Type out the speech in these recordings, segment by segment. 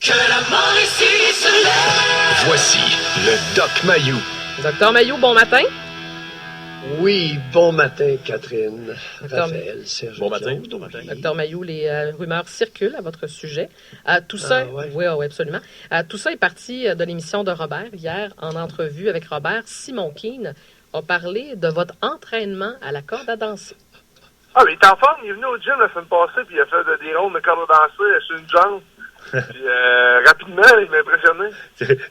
Que la Mauricie se lève. Voici le Doc Mayou. Docteur Mayou, bon matin. Oui, bon matin, Catherine, Docteur Raphaël, Serge. Bon matin. Claude, oui. Docteur Mayou, les rumeurs circulent à votre sujet. Tout ça, ouais. oui, absolument. Tout ça est parti de l'émission de Robert. Hier, en entrevue avec Robert, Simon Keane a parlé de votre entraînement à la corde à danser. Ah, mais il est en forme, il est venu au gym la semaine passée, puis il a fait des rondes de corde à danser sur une jambe. Puis rapidement, il m'a impressionné.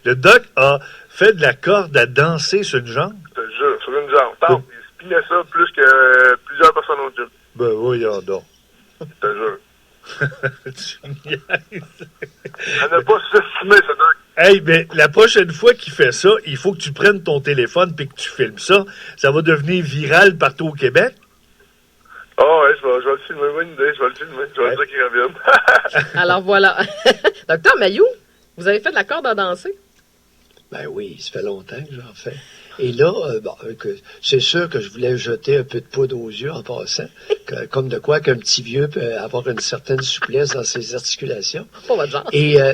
Le Doc a fait de la corde à danser sur une jambe. Je te jure, sur une jambe. Tant, il spinait ça plus que plusieurs personnes au gym. Ben voyons donc. Je te jure. Tu niaises. Elle n'a pas sous-estimé, ce Doc. Hey, ben, la prochaine fois qu'il fait ça, il faut que tu prennes ton téléphone et que tu filmes ça. Ça va devenir viral partout au Québec. Ah ouais, je vais le filmer, bonne idée, je vais le filmer. Je vais le dire qu'il revienne. Alors voilà. Docteur Mayou, vous avez fait de la corde à danser? Ben oui, ça fait longtemps que j'en fais. Et là, c'est sûr que je voulais jeter un peu de poudre aux yeux en passant, comme de quoi qu'un petit vieux peut avoir une certaine souplesse dans ses articulations. Pas votre genre.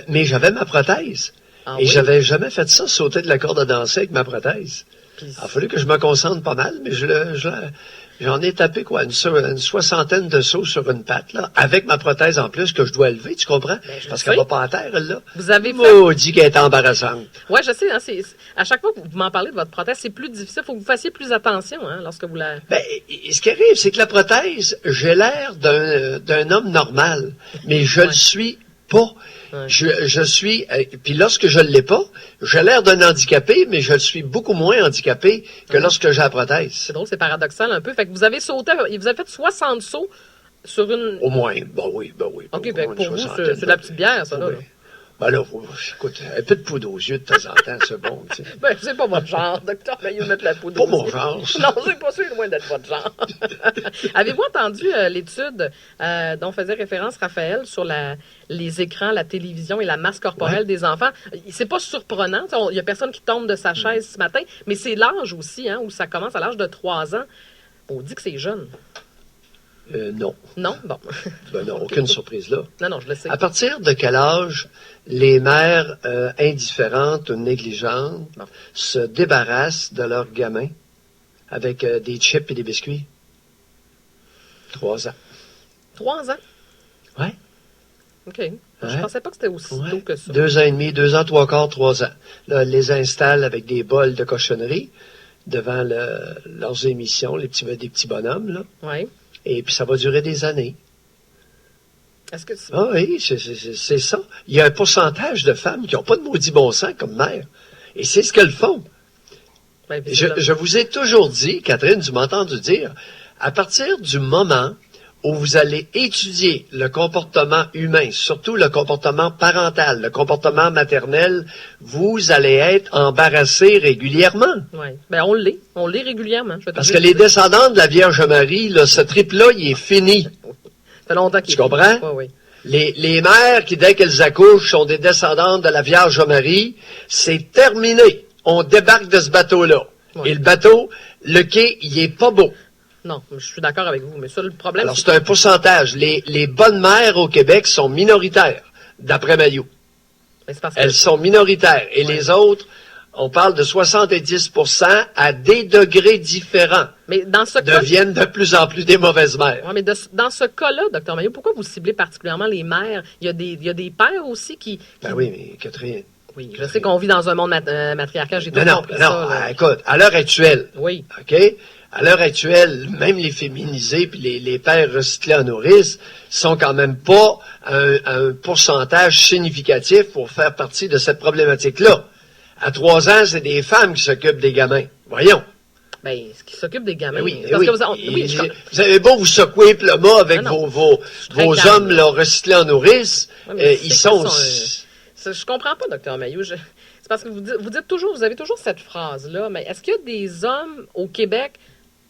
Mais j'avais ma prothèse. Ah Et oui? j'avais jamais fait ça, sauter de la corde à danser avec ma prothèse. Puis- Il a fallu que je me concentre pas mal, mais j'en ai tapé une soixantaine de sauts sur une patte, là, avec ma prothèse en plus que je dois lever, tu comprends? je Parce sais. qu'elle va pas à terre, elle, là. Vous avez fait... Maudit qu'elle est embarrassante. Oui, je sais. Hein, à chaque fois que vous m'en parlez de votre prothèse, c'est plus difficile. Il faut que vous fassiez plus attention hein, lorsque vous la... Ben, ce qui arrive, c'est que la prothèse, j'ai l'air d'un homme normal, mais je le suis pas. Ouais. Je suis, puis lorsque je ne l'ai pas, j'ai l'air d'un handicapé, mais je suis beaucoup moins handicapé que lorsque j'ai la prothèse. C'est drôle, c'est paradoxal un peu. Fait que vous avez sauté, vous avez fait 60 sauts sur une... Au moins, ben oui. OK, Au fait moins que pour une vous, soixantaine, c'est de la petite bière, ça, là. oui. Ben là, écoute, un peu de poudre aux yeux de temps en temps, c'est bon, tu sais. Ben, c'est pas votre genre, docteur Mayou, mettre la poudre. Pas aux mon yeux. genre, ça. Non, c'est pas sûr, loin d'être votre genre. Avez-vous entendu l'étude dont faisait référence Raphaël sur les écrans, la télévision et la masse corporelle des enfants? C'est pas surprenant. Il y a personne qui tombe de sa chaise ce matin, mais c'est l'âge aussi, hein, où ça commence à l'âge de 3 ans. On dit que c'est jeune. Non. Non? Bon. Ben non, aucune surprise là. Non, je le sais. À partir de quel âge les mères indifférentes ou négligentes se débarrassent de leurs gamins avec des chips et des biscuits? 3 ans. 3 ans? Ouais. OK. Je pensais pas que c'était aussi tôt que ça. 2 ans et demi, 2 ans, 3 quarts, 3 ans. Là, elles les installent avec des bols de cochonnerie devant leurs émissions, des petits bonhommes, là. Oui. Et puis ça va durer des années. Est-ce que Ah oui, c'est ça. Il y a un pourcentage de femmes qui n'ont pas de maudit bon sens comme mère. Et c'est ce qu'elles font. Ben, Je vous ai toujours dit, Catherine, tu m'as entendu dire, à partir du moment où vous allez étudier le comportement humain, surtout le comportement parental, le comportement maternel, vous allez être embarrassé régulièrement. Oui. Ben, on l'est. On l'est régulièrement. Parce que les descendants de la Vierge Marie, là, ce trip-là, il est fini. Ça fait longtemps qu'il Tu comprends? Oui. Les mères qui, dès qu'elles accouchent, sont des descendantes de la Vierge Marie, c'est terminé. On débarque de ce bateau-là. Oui. Et le bateau, le quai, il est pas beau. Non, je suis d'accord avec vous, mais ça, le problème, Alors, c'est un pourcentage. Les bonnes mères au Québec sont minoritaires, d'après Mayou. ben, c'est parce que... Elles sont minoritaires. Et les autres, on parle de 70% à des degrés différents, Mais dans ce cas... deviennent de plus en plus des mauvaises mères. Ouais, mais dans ce cas-là, docteur Maillot, pourquoi vous ciblez particulièrement les mères? Il y a des pères aussi qui... Ben oui, mais Catherine... Oui, je sais qu'on vit dans un monde matriarcal, j'ai tout Non, compris ça. là. écoute, à l'heure actuelle, Oui, OK? À l'heure actuelle, même les féminisés puis les pères recyclés en nourrice sont quand même pas un pourcentage significatif pour faire partie de cette problématique-là. À 3 ans, c'est des femmes qui s'occupent des gamins. Voyons. ben, ce qui s'occupe des gamins... Ben oui, parce oui. que oui, Vous avez beau vous secouer le mât avec Non, non. vos très calme. hommes là, recyclés en nourrice, Ouais, mais ils c'est quoi sont... je comprends pas, docteur Maillot. C'est parce que vous dites toujours, vous avez toujours cette phrase-là, mais est-ce qu'il y a des hommes au Québec,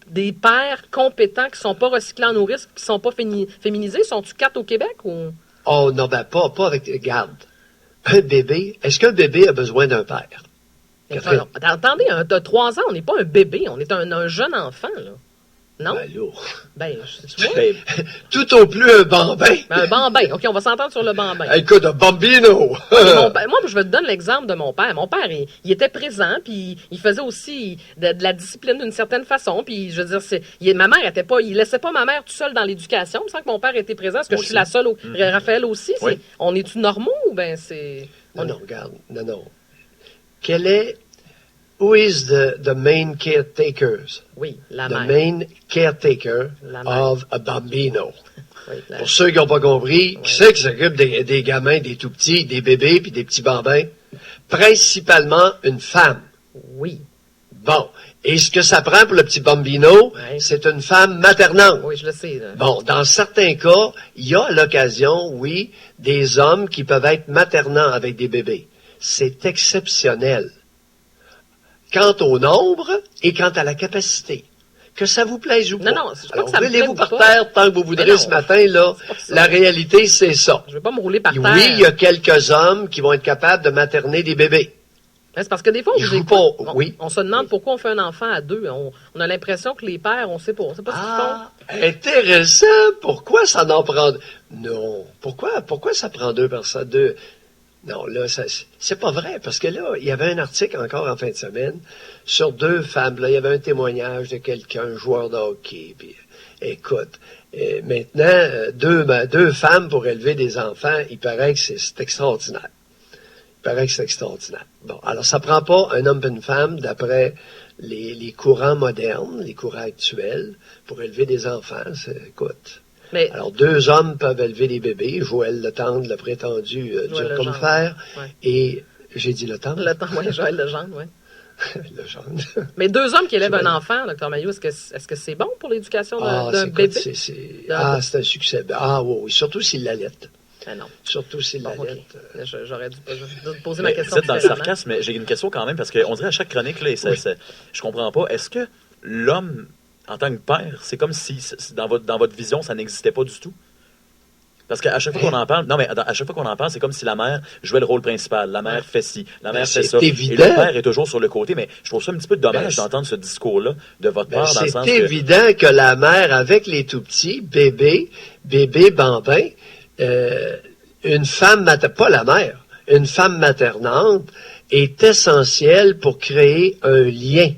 des pères compétents qui sont pas recyclés en nourrice, qui sont pas féminisés? Sont-tu 4 au Québec ou... Oh non, ben pas avec... Regarde, un bébé, est-ce qu'un bébé a besoin d'un père? Attendez, de 3 ans, on n'est pas un bébé, on est un jeune enfant, là. Non? Ben, lourd. Ben, tu vois? Ben, Tout au plus un bambin. Ben, un bambin. OK, on va s'entendre sur le bambin. Écoute, un bambino. Moi, je vais te donner l'exemple de mon père. Mon père, il était présent, puis il faisait aussi de la discipline d'une certaine façon. Puis, je veux dire, ma mère était pas, il laissait pas ma mère tout seule dans l'éducation. Sans que mon père était présent. Est-ce que Moi je suis la seule? Raphaël aussi. Oui. On est-tu normaux ou ben c'est... Non, regarde. Non. Quel est... Who is the main caretakers? Oui, la The mère. main caretaker La mère. of a bambino. Oui, Pour ceux qui n'ont pas compris, qui c'est qui s'occupe des gamins, des tout petits, des bébés puis des petits bambins? Principalement une femme. oui. Bon. Et ce que ça prend pour le petit bambino, Ouais. c'est une femme maternante. Oui, je le sais. Là. Bon, dans certains cas, il y a à l'occasion, oui, des hommes qui peuvent être maternants avec des bébés. C'est exceptionnel. Quant au nombre et quant à la capacité. Que ça vous plaise ou pas. Non, je crois Alors, que ça me roulez-vous plaît par ou pas. terre tant que vous voudrez non, ce matin, là. c'est pas ça. La réalité, c'est ça. Je vais pas me rouler par Et terre. oui, il y a quelques hommes qui vont être capables de materner des bébés. C'est parce que des fois, on Ils vous jouent écoute, pas, oui. on se demande pourquoi on fait un enfant à deux. On a l'impression que les pères, on sait pas ce qu'ils font. Ah, intéressant. Pourquoi ça n'en prend... Non. Pourquoi ça prend deux personnes? Deux... Non, là, c'est pas vrai, parce que là, il y avait un article encore en fin de semaine sur deux femmes. Là, il y avait un témoignage de quelqu'un, un joueur de hockey. Puis, écoute, maintenant, deux femmes pour élever des enfants, il paraît que c'est extraordinaire. Il paraît que c'est extraordinaire. Bon, alors ça prend pas un homme et une femme d'après les courants modernes, les courants actuels, pour élever des enfants. Écoute. Mais Alors, deux hommes peuvent élever des bébés. Joël Le Tendre, le prétendu dur comme Legendre. fer. Ouais. Et j'ai dit Le Tendre? le temps, oui, Joël Legendre, oui. Le genre. Mais deux hommes qui élèvent Joël. un enfant, Dr. Maillot, est-ce que c'est bon pour l'éducation d'un c'est bébé? c'est un succès. Ah oui, surtout s'il l'allait. Ben non. Surtout s'il Bon, l'allait. OK. J'aurais dû poser ma mais question vous êtes dans le différemment. sarcasme, mais j'ai une question quand même, parce qu'on dirait à chaque chronique, là, je comprends pas, est-ce que l'homme, en tant que père, c'est comme si, dans votre vision, ça n'existait pas du tout? Parce qu'à chaque fois qu'on en parle, à chaque fois qu'on en parle, c'est comme si la mère jouait le rôle principal. La mère fait ci, la mère fait c'est ça. évident. Et le père est toujours sur le côté. Mais je trouve ça un petit peu dommage Ben, d'entendre ce discours-là de votre part, dans le C'est sens que... évident que la mère, avec les tout-petits, bébé bambin, une femme, pas la mère, une femme maternante est essentielle pour créer un lien.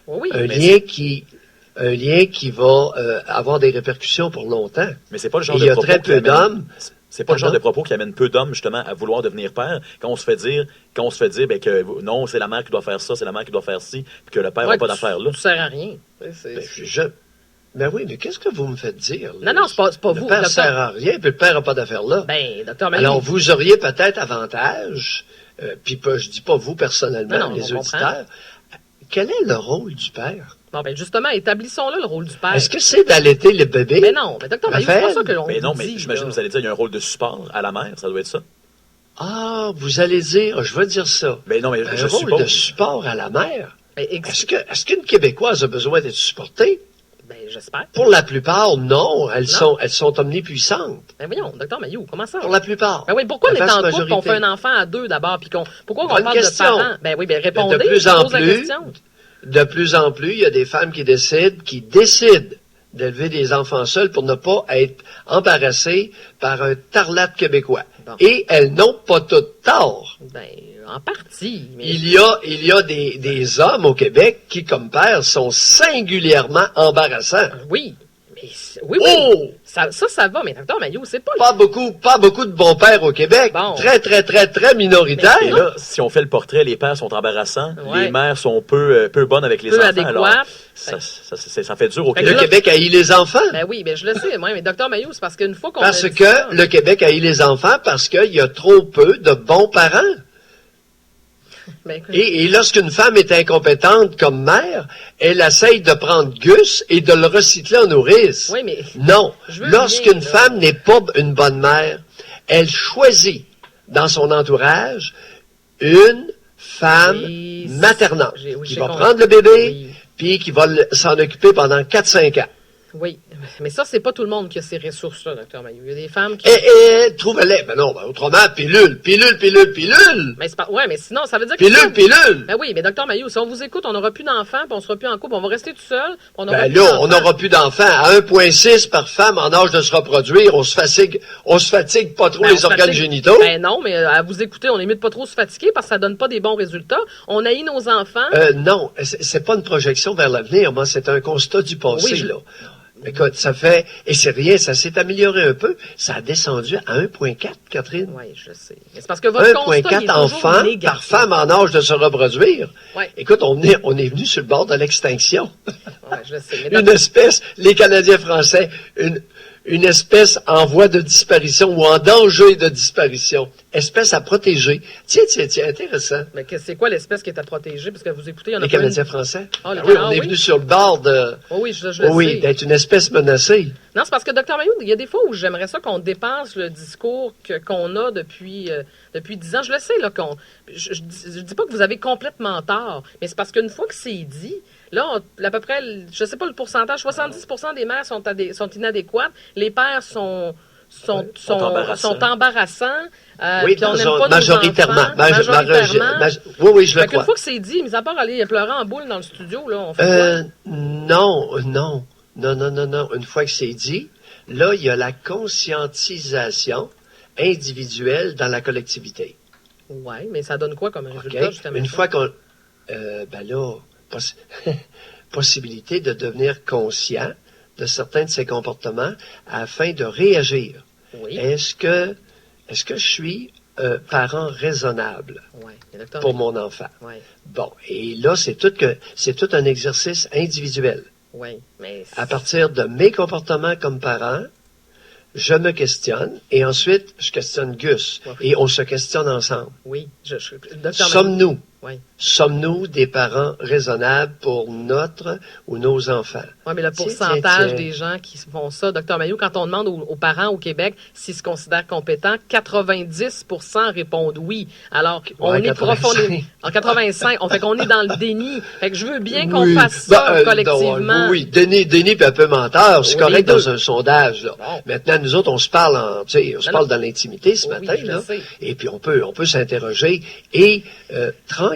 Oui, Un mais lien qui va avoir des répercussions pour longtemps. Mais c'est pas le genre Et de il y a propos très qui peu amène- d'hommes. C'est pas le genre Pardon? de propos qui amène peu d'hommes, justement, à vouloir devenir père, quand on se fait dire ben, que non, c'est la mère qui doit faire ça, c'est la mère qui doit faire ci, puis que le père n'a ouais, pas d'affaires là. Tu sers à rien. Ben oui, mais qu'est-ce que vous me faites dire? Non, là? non, c'est pas Le vous. père docteur. sert à rien, puis le père n'a pas d'affaires là. Ben, docteur Maillot. Alors, vous auriez peut-être avantage, puis je dis pas vous personnellement, Non, non, les on auditeurs. Quel est le rôle du père? Bon, ben, justement, établissons-le, le rôle du père. Est-ce que c'est d'allaiter le bébé? Mais non, mais docteur Maillot, c'est pas Raphaël? ça que l'on Mais non, dit, mais j'imagine là. que vous allez dire qu'il y a un rôle de support à la mère, ça doit être ça. Ah, vous allez dire, je vais dire ça. Ben non, mais Un je rôle suppose. de support à la mère. Ben, Est-ce qu'une Québécoise a besoin d'être supportée? ben, j'espère. Pour la plupart, non. Elles sont omnipuissantes. Ben, voyons, docteur Maillot, comment ça? Pour la plupart. Ben oui, pourquoi on La est vaste en couple qu'on majorité. fait un enfant à deux d'abord, puis pourquoi on Bonne parle question. de parents? Ben oui, ben répondez, de plus je en pose la plus, question. De plus en plus, il y a des femmes qui décident d'élever des enfants seuls pour ne pas être embarrassées par un tarlat québécois. Bon. Et elles n'ont pas tout tort. Ben, en partie. Mais... Il y a des hommes au Québec qui, comme pères, sont singulièrement embarrassants. Oui. Mais, oui. Oh! Ça va, mais docteur Maillot, c'est pas le... Pas beaucoup de bons pères au Québec. Bon. Très, très, très, très minoritaires. Et là, si on fait le portrait, les pères sont embarrassants, Ouais. les mères sont peu bonnes avec les Peu enfants. adéquates. Alors, ça fait dur au Fait que Le Québec. là- Québec haït les enfants. Ben oui, ben je le sais, moi, mais docteur Maillot, c'est parce qu'une fois qu'on Parce a dit ça- que le Québec haït les enfants parce qu'il y a trop peu de bons parents. Ben, écoute, Et lorsqu'une femme est incompétente comme mère, elle essaye de prendre Gus et de le recycler en nourrice. oui, mais... Non. Je veux Lorsqu'une bien, là. femme n'est pas une bonne mère, elle choisit dans son entourage une femme Oui, maternante oui, qui j'ai va compris. prendre le bébé Oui. puis qui va s'en occuper pendant 4-5 ans. Oui, mais ça, c'est pas tout le monde qui a ces ressources-là, docteur Mailloux. Il y a des femmes qui... Trouve-les. Ben non, autrement, pilule. Mais ouais, mais sinon, ça veut dire que... Pilule. Ben oui, mais docteur Mailloux, si on vous écoute, on n'aura plus d'enfants, puis on sera plus en couple, on va rester tout seul, puis on aura Ben plus là, d'enfants. on n'aura plus d'enfants. À 1,6 par femme en âge de se reproduire, on se fatigue pas trop Ben, on les organes fatigue. génitaux. Ben non, mais à vous écouter, on est mieux de pas trop se fatiguer parce que ça donne pas des bons résultats. On haït nos enfants. Non, c'est pas une projection vers l'avenir, moi, c'est un constat du passé, Oui, là. Écoute, ça fait, et c'est rien, ça s'est amélioré un peu, ça a descendu à 1,4, Catherine. Oui, je sais. Mais c'est parce que votre constat, il est 1,4 toujours enfants négatif. par femme en âge de se reproduire. Ouais. Écoute, on est venu sur le bord de l'extinction. Ouais, je sais. Mais Une espèce, les Canadiens français, une espèce en voie de disparition ou en danger de disparition. Espèce à protéger. Tiens, intéressant. mais c'est quoi l'espèce qui est à protéger? Parce que vous écoutez, il y en a Les pas Canadiens français. Ah, les Ah oui, Canadiens, on est oui. venu sur le bord de... Oh oui, je le sais. d'être une espèce menacée. Non, c'est parce que, docteur Mailloux, il y a des fois où j'aimerais ça qu'on dépasse le discours qu'on a depuis 10 ans. Je le sais, là, je dis pas que vous avez complètement tort, mais c'est parce qu'une fois que c'est dit, là, à peu près, je sais pas le pourcentage, 70% des mères sont inadéquates, les pères sont embarrassants. Oui, puis on n'aime pas majoritairement. nos enfants, majoritairement. Oui, je le Fait qu'une crois. fois que c'est dit, mis à part aller pleurer en boule dans le studio, là, on fait quoi? Non. Une fois que c'est dit, là, il y a la conscientisation individuelle dans la collectivité. Oui, mais ça donne quoi comme OK? résultat, justement? Une fois qu'on... possibilité de devenir conscient de certains de ces comportements afin de réagir. Oui. Est-ce que je suis un parent raisonnable Oui, docteur pour Mailloux. mon enfant? Oui, Bon, et là, c'est tout un exercice individuel. oui, mais... À partir de mes comportements comme parent, je me questionne et ensuite, je questionne Gus. Ouais. Et on se questionne ensemble. Oui, docteur Mailloux. Oui. Sommes-nous des parents raisonnables pour notre ou nos enfants? Oui, mais le Tiens, pourcentage tiens. des gens qui font ça, docteur Mailloux, quand on demande aux parents au Québec s'ils se considèrent compétents, 90% répondent oui. Alors, on Ouais, est 85. profondément... En 85, on fait qu'on est dans le déni. Fait que je veux bien qu'on Oui. fasse ça Ben, collectivement. oui, déni puis un peu menteur, c'est Oui, correct les deux. dans un sondage. Là. Bon. Maintenant, nous autres, on se parle Non. dans l'intimité ce Oui, matin, je là, le sais. et puis on peut s'interroger et tranquillement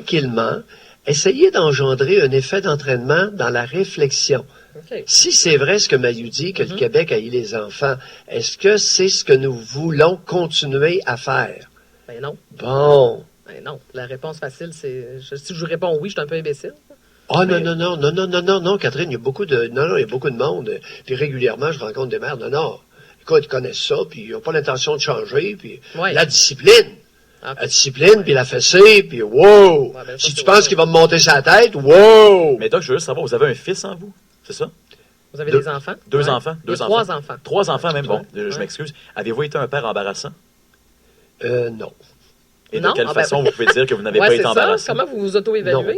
essayer d'engendrer un effet d'entraînement dans la réflexion. OK. Si c'est vrai ce que Mailloux dit, que le Mm-hmm. Québec haït les enfants, est-ce que c'est ce que nous voulons continuer à faire? Ben non. Bon. Ben non. La réponse facile, c'est... Si je réponds oui, je suis un peu imbécile. Ah non, Catherine, il y a beaucoup de monde. Puis régulièrement, je rencontre des mères. Non. Écoute, ils connaissent ça, puis ils n'ont pas l'intention de changer, puis Ouais. la discipline. OK. La discipline, puis la fessée, puis wow! Ouais, ben ça, Si tu c'est penses autre qu'il va me monter sa tête, wow! Mais donc, je veux juste savoir, vous avez un fils en vous? C'est ça? Vous avez Deux- des enfants? Deux Ouais. enfants? Il y a Deux trois enfants. enfants. 3 enfants même, bon, Ouais. je m'excuse. Avez-vous été un père embarrassant? Non. Et de Non? quelle Ah, ben, façon vous pouvez dire que vous n'avez Ouais, pas c'est été ça. embarrassant? Comment vous vous Non, auto-évaluez?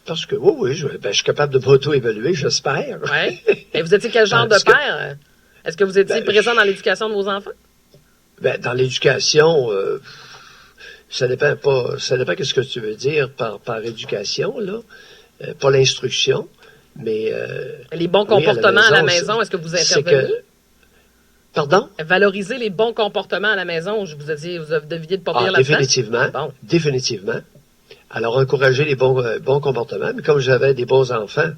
parce que oui, je suis capable de m'auto-évaluer, j'espère. Oui. Et vous étiez quel genre Parce de que- père? Est-ce que vous étiez Ben, présent dans l'éducation de vos enfants? Ben, dans l'éducation, ça dépend qu'est-ce que tu veux dire par éducation, là. Pas l'instruction, mais... Les bons oui, comportements à la c'est- maison, est-ce que vous c'est interveniez? Pardon? Valoriser les bons comportements à la maison, vous deviez de pas pire là-dedans? Définitivement. Bon. Définitivement. Alors, encourager les bons comportements. Mais comme j'avais des bons enfants,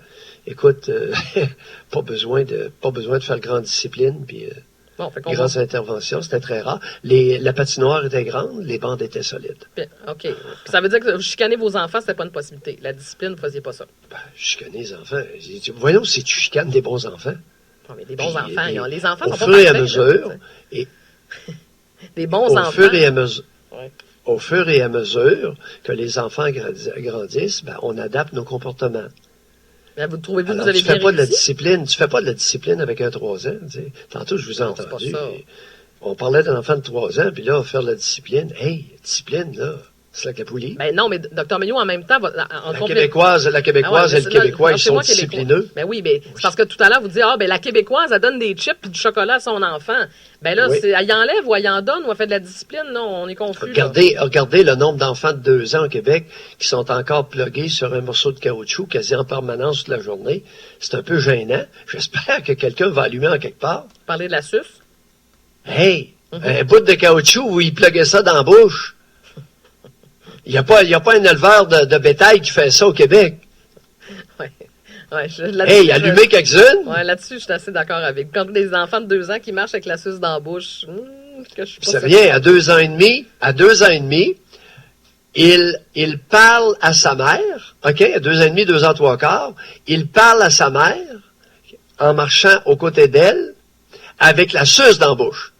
écoute, pas besoin de faire grande discipline, puis Bon, fait qu'on grandes interventions, c'était très rare. La patinoire était grande, les bandes étaient solides. OK. Puis ça veut dire que chicaner vos enfants, c'était pas une possibilité. La discipline, vous ne faisiez pas ça. Ben, chicaner les enfants. Voyons si tu chicanes des bons enfants. Non, mais des bons Puis, enfants, les enfants au sont pas fur et à parfaits, mesure, là, et des bons au enfants. fur et à mesure, Ouais. au fur et à mesure que les enfants grandissent, ben, on adapte nos comportements. Mais vous trouvez-vous que Alors, vous avez tu fais bien pas de la réussi? discipline. Tu fais pas de la discipline avec un 3 ans. Tu sais. Tantôt, je vous ai Non, c'est pas entendu. ça. On parlait d'un enfant de 3 ans, puis là, faire de la discipline. Hey, discipline, là. C'est la Capoulie. Ben non, mais Dr. Mayo, en même temps, en La Québécoise Ah ouais, et le mais Québécois, non, ils c'est sont moi qui ai les disciplineux. Ben oui, mais c'est parce que tout à l'heure, vous dites, la Québécoise, elle donne des chips et du chocolat à son enfant. Ben là, Oui. elle y enlève ou elle y en donne ou elle fait de la discipline? Non, on est confus. là. Regardez le nombre d'enfants de 2 ans au Québec qui sont encore plugués sur un morceau de caoutchouc quasi en permanence toute la journée. C'est un peu gênant. J'espère que quelqu'un va allumer en quelque part. Parler de la suce? Hey, un bout de caoutchouc où il pluguait ça dans la bouche. Il n'y a pas un éleveur de bétail qui fait ça au Québec. Ouais. Ouais, là-dessus, Hey, allumez quelques-unes. Ouais, là-dessus, je suis assez d'accord avec. Quand des enfants de 2 ans qui marchent avec la suce dans la bouche, que je suis pas C'est certaine. rien, à 2 ans et demi, il parle à sa mère, OK, à 2 ans et demi, 2 ans, 3 quarts, il parle à sa mère en marchant aux côtés d'elle avec la suce dans la bouche.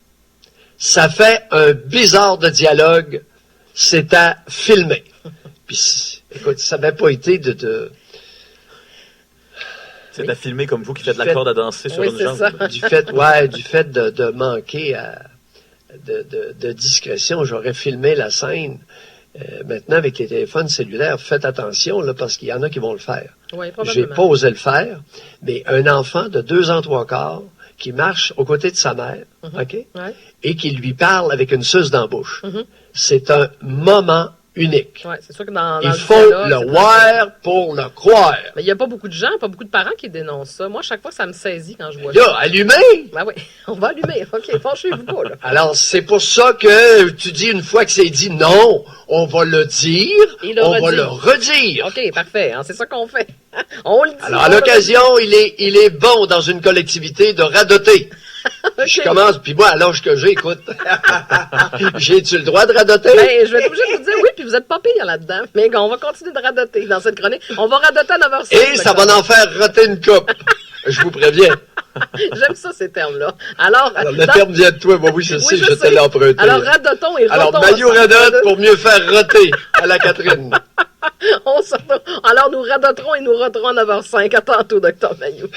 Ça fait un bizarre de dialogue, c'est à filmer. Puis, écoute, ça n'avait pas été C'est à filmer comme vous qui faites de la Fait- corde à danser sur Oui, une c'est jambe. ça. du fait de manquer de discrétion. J'aurais filmé la scène. Maintenant, avec les téléphones cellulaires, faites attention, là, parce qu'il y en a qui vont le faire. Oui, J'ai probablement. pas osé le faire, mais un enfant de 2 ans, 3 quarts, qui marche aux côtés de sa mère, OK? Ouais. Et qui lui parle avec une suce dans la bouche. Mhm. C'est un moment unique. Ouais, c'est sûr que dans Il le faut dialogue, le c'est voir pour le croire. Mais il n'y a pas beaucoup de gens, pas beaucoup de parents qui dénoncent ça. Moi, chaque fois, ça me saisit quand je vois Là, ça. allumez! Ben oui, on va allumer. OK, fâchez-vous pas, là. Alors, c'est pour ça que tu dis une fois que c'est dit, non, on va le dire, Et le on va redire. le redire. OK, parfait. Hein, c'est ça qu'on fait. On le dit. Alors, à on le l'occasion, il est bon dans une collectivité de radoter. dit. Je OK. commence, puis moi, à l'âge que j'ai, écoute, j'ai-tu le droit de radoter? Ben, je vais être obligée de vous dire oui, puis vous êtes pas pire là-dedans. Mais on va continuer de radoter dans cette chronique. On va radoter à 9h05. Et ça va en faire roter une coupe. Je vous préviens. J'aime ça, ces termes-là. Alors, Alors, le dans- terme vient de toi, moi, oui, je sais, je te sais. l'ai emprunté. Alors, radotons et Alors, rotons Maillot ensemble. radote pour mieux faire roter à la Catherine. Alors, nous radoterons et nous roterons à 9h05. À tantôt, Dr. Maillot.